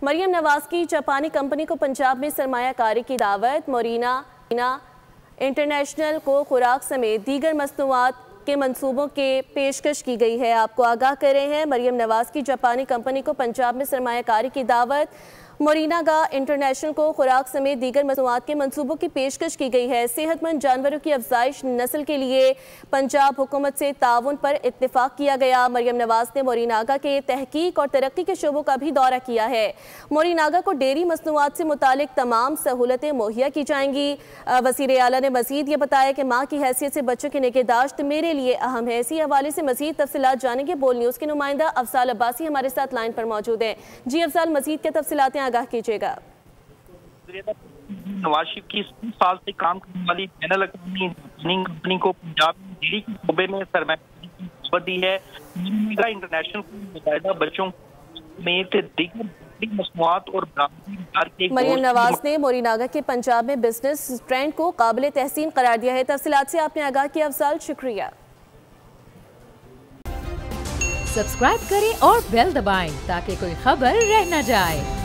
मरियम नवाज की जापानी कंपनी को पंजाब में सरमायाकारी की दावत। मोरिना इंटरनेशनल को खुराक समेत दीगर मसनूआत के मंसूबों के पेशकश की गई है। आपको आगाह कर रहे हैं, मरियम नवाज की जापानी कंपनी को पंजाब में सरमायाकारी की दावत। मोरिनागा इंटरनेशनल को खुराक समेत दीगर मसनूआत के मंसूबों की पेशकश की गई है। सेहतमंद जानवरों की अफजाइश नस्ल के लिए पंजाब हुकूमत से ताउन पर इत्तेफाक किया गया। मरियम नवाज ने मोरिनागा के तहकीक और तरक्की के शोबों का भी दौरा किया है। मोरिनागा को डेयरी मसनूआत से मुतालिक तमाम सहूलतें मुहैया की जाएंगी। वज़ीर आला ने मजीद ये बताया कि माँ की हैसियत से बच्चों की निगहदाश्त मेरे लिए अहम है। इसी हवाले से मजीद तफसीलात जानेंगे। बोल न्यूज़ के नुमाइंदा अफजाल अब्बासी हमारे साथ लाइन पर मौजूद हैं। जी अफजाल, मजीद क्या तफसीलात आगाह कीजिएगा। नवाज शरीफ की 100 साल से काम करने वाली बैनुल अक़वामी कंपनी को पंजाब में डेयरी के शोबे में सरमायाकारी की दावत दी है। इंटरनेशनल को मुतहदा बच्चों में दीगर मसनूआत और मरियम नवाज ने मोरिनागा के पंजाब में बिजनेस ट्रेंड को काबिल तहसीन करार दिया है। तफसीलात से आपने आगाह किया अफजाल, शुक्रिया। सब्सक्राइब करें और बेल दबाएं ताकि कोई खबर रह न जाए।